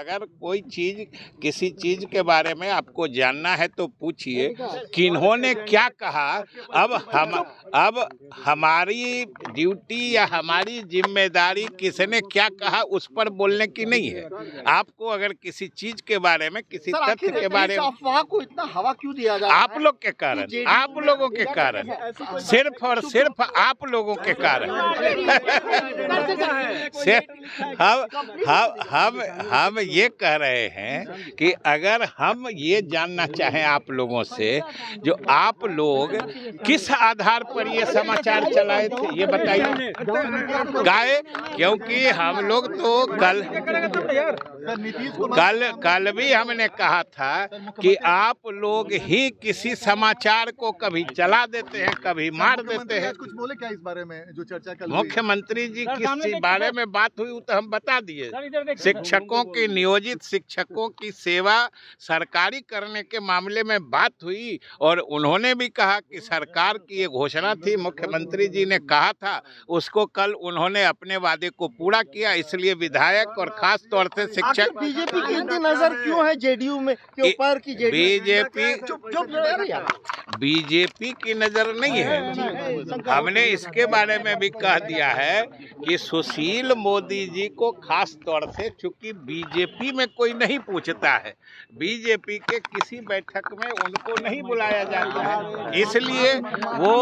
अगर कोई चीज किसी चीज के बारे में आपको जानना है तो पूछिए किन्होंने क्या कहा। अब हमारी ड्यूटी या हमारी जिम्मेदारी किसने क्या कहा उस पर बोलने की नहीं है। आपको अगर किसी चीज के बारे में, किसी तथ्य के बारे में, अफवाह को इतना हवा क्यों दिया जा रहा है? आप लोग के कारण, आप लोगों के कारण, सिर्फ और सिर्फ आप लोगों के कारण। हम ये कह रहे हैं कि अगर हम ये जानना चाहें आप लोगों से, जो आप लोग किस आधार पर ये समाचार चलाए थे ये बताइए। गाय, क्योंकि हम लोग तो कल भी हमने कहा था कि आप लोग ही किसी समाचार को कभी चला देते हैं, कभी मार देते हैं। कुछ बोले क्या इस बारे में जो चर्चा कल मुख्यमंत्री जी किस बारे में बात हुई तो हम बता दिए। शिक्षकों की, नियोजित शिक्षकों की सेवा सरकारी करने के मामले में बात हुई और उन्होंने भी कहा कि सरकार की ये घोषणा थी, मुख्यमंत्री जी ने कहा था, उसको कल उन्होंने अपने वादे को पूरा किया। इसलिए विधायक और खास तौर से शिक्षक। बीजेपी की इतनी नजर क्यों है जेडीयू में के ऊपर की? बीजेपी की नजर नहीं है। हमने इसके बारे में भी कह दिया है कि सुशील मोदी जी को खास तौर से, चूंकि बीजेपी में कोई नहीं पूछता है, बीजेपी के किसी बैठक में उनको नहीं बुलाया जाता है, इसलिए वो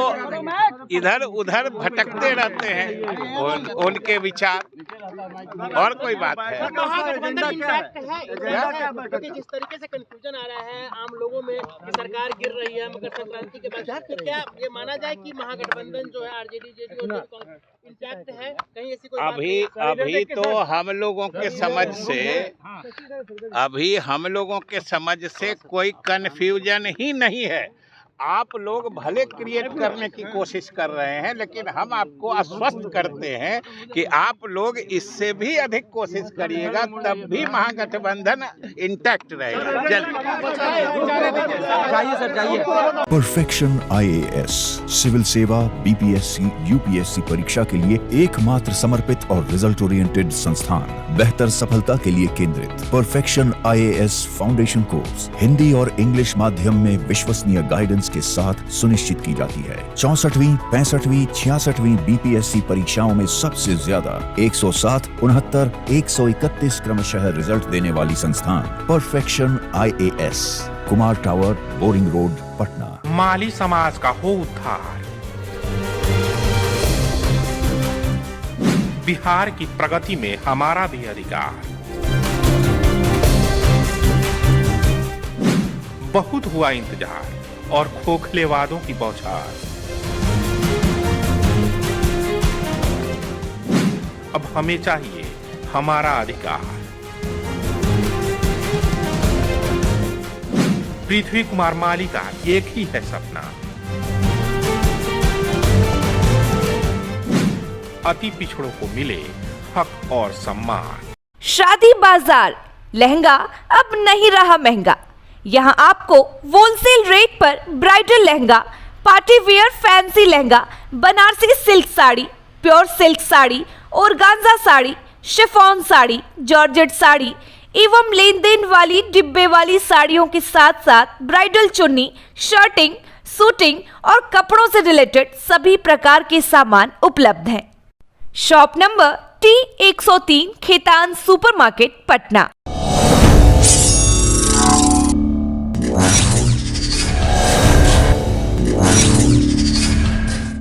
इधर उधर भटकते रहते हैं उनके विचार, और कोई बात है। जिस तरीके से कंफ्यूजन आ रहा है आम लोगों में कि सरकार गिर रही है मकर संक्रांति के बाद, तो क्या ये माना जाए कि महागठबंधन जो है आरजेडी जेडीयू इंटैक्ट है? कहीं ऐसी कोई अभी तो हम लोगों के समझ से, अभी हम लोगों के समझ से कोई कंफ्यूजन ही नहीं है। आप लोग भले क्रिएट करने की कोशिश कर रहे हैं, लेकिन हम आपको आश्वस्त करते हैं कि आप लोग इससे भी अधिक कोशिश करिएगा, तब भी महागठबंधन इंटैक्ट रहेगा। परफेक्शन IAS सिविल सेवा, BPSC, UPSC परीक्षा के लिए एकमात्र समर्पित और रिजल्ट ओरिएंटेड संस्थान, बेहतर सफलता के लिए केंद्रित। Perfection IAS foundation course Hindi और इंग्लिश माध्यम में विश्वसनीय गाइडेंस के साथ सुनिश्चित की जाती है। 64वीं, 65वीं, 66वीं BPSC परीक्षाओं में सबसे ज्यादा 107, 69, 131 क्रमशः रिजल्ट देने वाली संस्थान perfection IAS, Kumar tower, Boring road, Patna. माली समाज का हो उद्धार, बिहार की प्रगति में हमारा भी अधिकार। बहुत हुआ इंतजार और खोखले वादों की बौछार। अब हमें चाहिए हमारा अधिकार। पृथ्वी कुमार माली का एक ही है सपना, अति पिछड़ों को मिले हक और सम्मान। शादी बाजार लहंगा अब नहीं रहा महंगा। यहाँ आपको होलसेल रेट पर bridal lehenga, party wear fancy lehenga, Banarasi silk sari, pure silk sari, organza sari, chiffon sari, georgette sari एवं लेन देन वाली डिब्बे वाली साड़ियों के साथ साथ ब्राइडल चुन्नी, शर्टिंग, सूटिंग और कपड़ों से रिलेटेड सभी प्रकार के सामान उपलब्ध हैं। Shop number T103 Khetan supermarket, Patna.